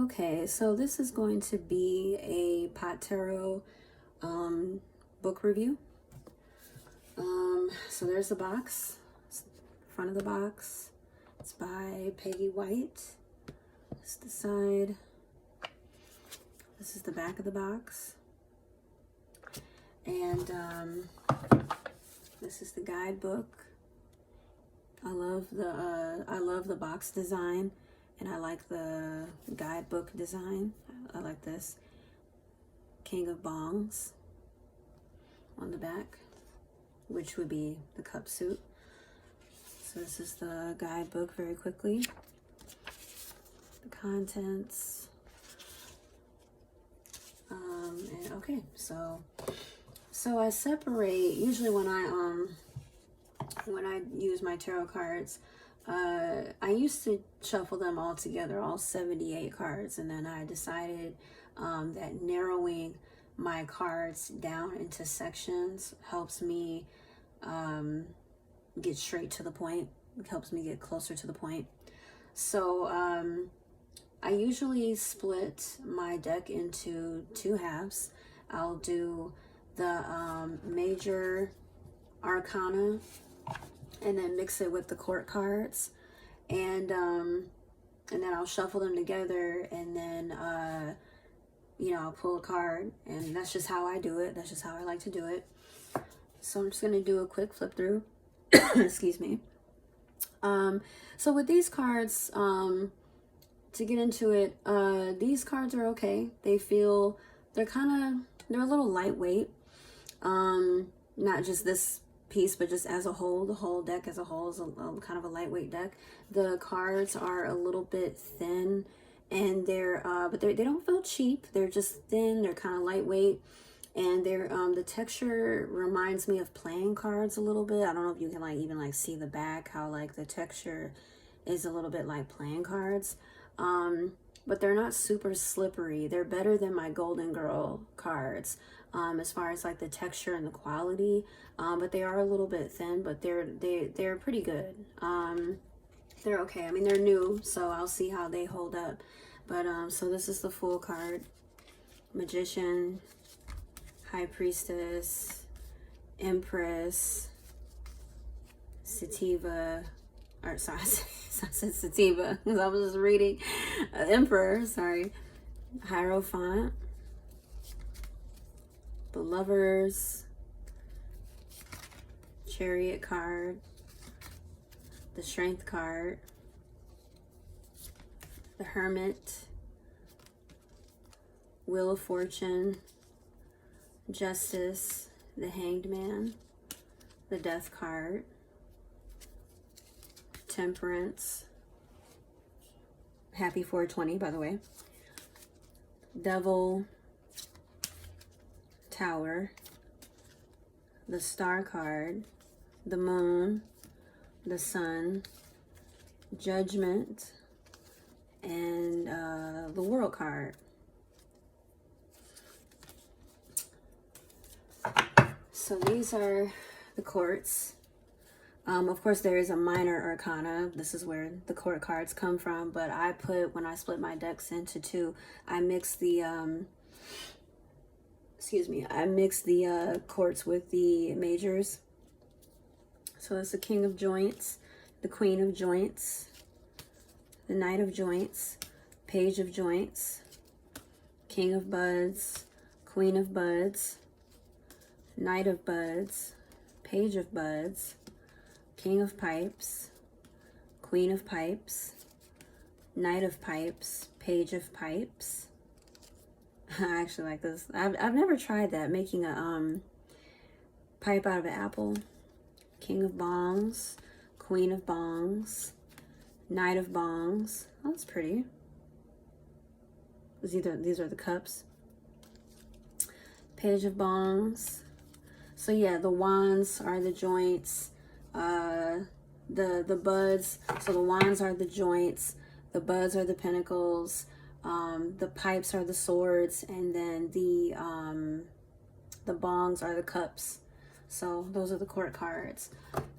Okay, so this is going to be a Pot Tarot book review. So there's the box, front of the box. It's by Peggy White. This is the side. This is the back of the box. And this is the guidebook. I love the box design, and I like the guidebook design. I like this. King of Bongs on the back, which would be the cup suit. So this is the guidebook very quickly. The contents. And okay, so I separate usually when I use my tarot cards. I used to shuffle them all together, all 78 cards, and then I decided that narrowing my cards down into sections helps me get straight to the point. It helps me get closer to the point. So I usually split my deck into two halves. I'll do the major arcana and then mix it with the court cards, and then I'll shuffle them together, and then I'll pull a card, and that's just how I do it. That's just how I like to do it. So I'm just gonna do a quick flip through. Excuse me. So with these cards, to get into it, these cards are okay. They're a little lightweight. Not just this piece, but just as a whole, the whole deck as a whole is kind of a lightweight deck. The cards are a little bit thin, and but they don't feel cheap. They're just thin. They're kind of lightweight, and the texture reminds me of playing cards a little bit. I don't know if you can even see the back, how the texture is a little bit like playing cards. But they're not super slippery. They're better than my Golden Girl cards as far as the texture and the quality. But they are a little bit thin, but they're pretty good. They're okay. I mean, they're new, so I'll see how they hold up. But so this is the full card: Magician, High Priestess, Empress, Sativa, or sorry, I said Sativa because I was just reading. Emperor, sorry. Hierophant, the Lovers, Chariot card, the Strength card, the Hermit, Wheel of Fortune, Justice, the Hanged Man, the Death card, Temperance, happy 420 by the way, Devil, Tower, the Star card, the Moon, the Sun, Judgment, and the World card. So these are the courts. Of course, there is a minor arcana. This is where the court cards come from. But when I split my decks into two, I mix the courts with the majors. So it's the King of Joints, the Queen of Joints, the Knight of Joints, Page of Joints, King of Buds, Queen of Buds, Knight of Buds, Page of Buds, King of Pipes, Queen of Pipes, Knight of Pipes, Page of Pipes. I actually like this. I've never tried that, making a pipe out of an apple. King of Bongs, Queen of Bongs, Knight of Bongs. Oh, that's pretty. These are the cups. Page of Bongs. So yeah, the wands are the joints. The buds. So the wands are the joints. The buds are the pentacles. The pipes are the swords, and then the bongs are the cups. So those are the court cards.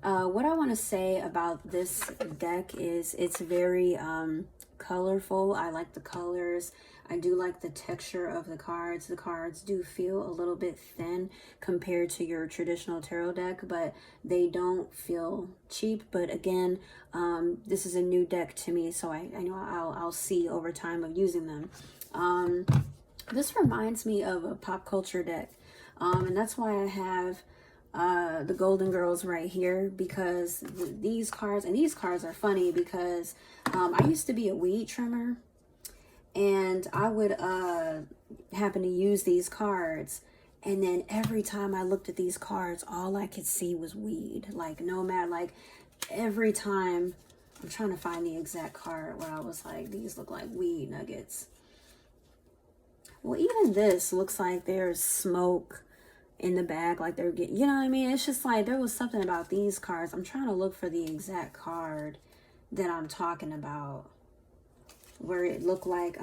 What I want to say about this deck is it's very colorful. I like the colors. I do like the texture of the cards. The cards do feel a little bit thin compared to your traditional tarot deck, but they don't feel cheap. But again, this is a new deck to me, so I know I'll see over time of using them. This reminds me of a pop culture deck, and that's why I have the Golden Girls right here, because these cards are funny because I used to be a weed trimmer, and I would happen to use these cards, and then every time I looked at these cards, all I could see was weed. Like, no matter, like, every time, I'm trying to find the exact card where I was like, these look like weed nuggets. Well, even this looks like there's smoke in the bag, like they're getting, you know what I mean? It's just like, there was something about these cards. I'm trying to look for the exact card that I'm talking about, where it looked like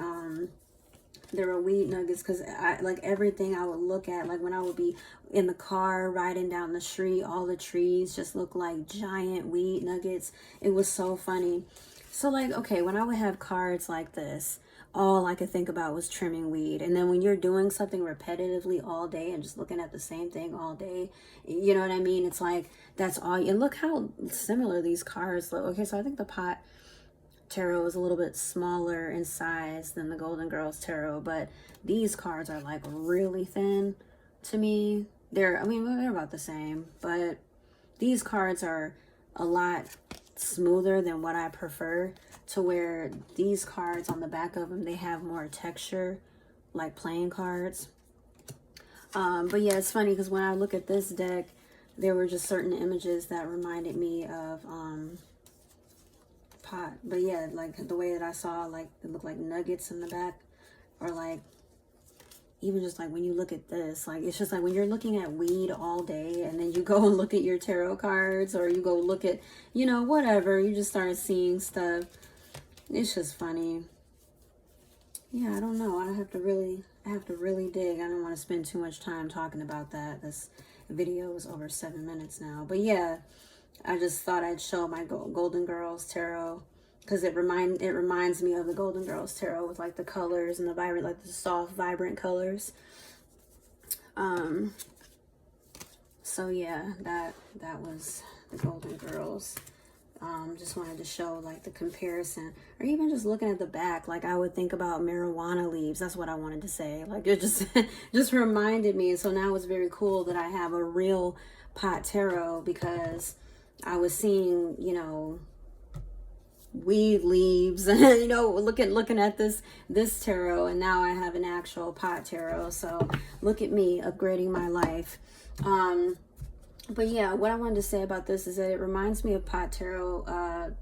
there were weed nuggets, because I like everything I would look at, like when I would be in the car riding down the street, all the trees just looked like giant weed nuggets. It was so funny. So like, okay, when I would have cards like this, all I could think about was trimming weed. And then when you're doing something repetitively all day and just looking at the same thing all day, you know what I mean? It's like, that's all. And look how similar these cards look. Okay, so I think the pot tarot is a little bit smaller in size than the Golden Girls tarot, but these cards are like really thin to me. They're about the same, but these cards are a lot smoother than what I prefer, to where these cards on the back of them, they have more texture like playing cards. But yeah, it's funny because when I look at this deck, there were just certain images that reminded me of pot. But yeah, like the way that I saw, like it looked like nuggets in the back, or like even just like when you look at this, like it's just like when you're looking at weed all day and then you go and look at your tarot cards, or you go look at, you know, whatever, you just start seeing stuff. It's just funny. Yeah, I don't know. I have to really dig. I don't want to spend too much time talking about that. This video is over 7 minutes now. But yeah, I just thought I'd show my Golden Girls tarot, because it reminds me of the Golden Girls tarot with like the colors and the vibrant, like the soft, vibrant colors. So yeah, that was the Golden Girls. Just wanted to show like the comparison, or even just looking at the back, like I would think about marijuana leaves. That's what I wanted to say. Like it just just reminded me. And so now it's very cool that I have a real pot tarot, because I was seeing, you know, weed leaves and you know, looking at this tarot, and now I have an actual pot tarot. So look at me upgrading my life. But yeah, what I wanted to say about this is that it reminds me of pot tarot.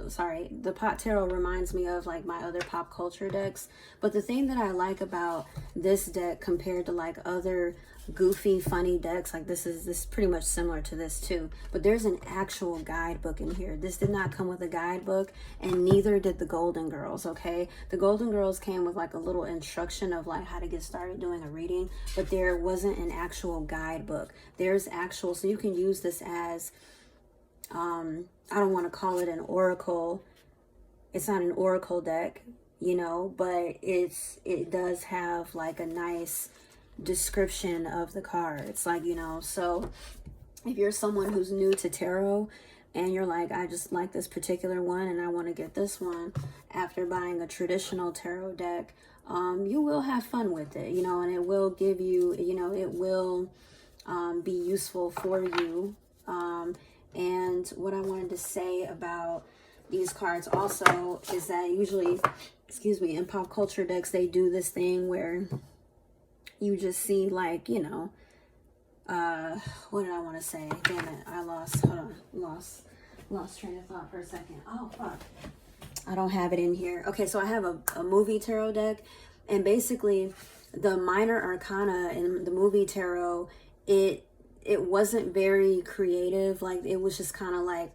The pot tarot reminds me of like my other pop culture decks. But the thing that I like about this deck compared to like other goofy, funny decks, like this is pretty much similar to this too. But there's an actual guidebook in here. This did not come with a guidebook, and neither did the Golden Girls, okay? The Golden Girls came with like a little instruction of like how to get started doing a reading, but there wasn't an actual guidebook. There's actual, so you can use this as, I don't want to call it an oracle. It's not an oracle deck, you know, but it does have like a nice description of the cards, like, you know. So if you're someone who's new to tarot and you're like, I just like this particular one and I want to get this one after buying a traditional tarot deck, you will have fun with it, you know, and it will give you, you know, it will be useful for you. And what I wanted to say about these cards also is that usually, in pop culture decks, they do this thing where you just see like, you know, what did I want to say? Damn it, I lost train of thought for a second. Oh, fuck. I don't have it in here. Okay, so I have a movie tarot deck, and basically the minor arcana in the movie tarot, it wasn't very creative. Like, it was just kind of like,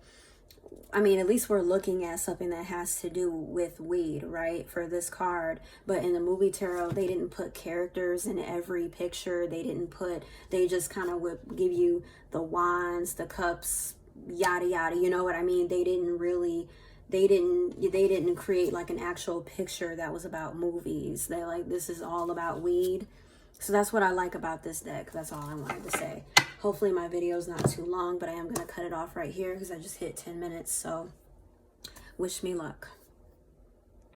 I mean, at least we're looking at something that has to do with weed, right, for this card. But in the movie tarot, they didn't put characters in every picture. They just kind of would give you the wands, the cups, yada, yada. You know what I mean? They didn't really they didn't create like an actual picture that was about movies. They like, this is all about weed. So that's what I like about this deck. That's all I wanted to say. Hopefully my video is not too long, but I am going to cut it off right here because I just hit 10 minutes. So wish me luck.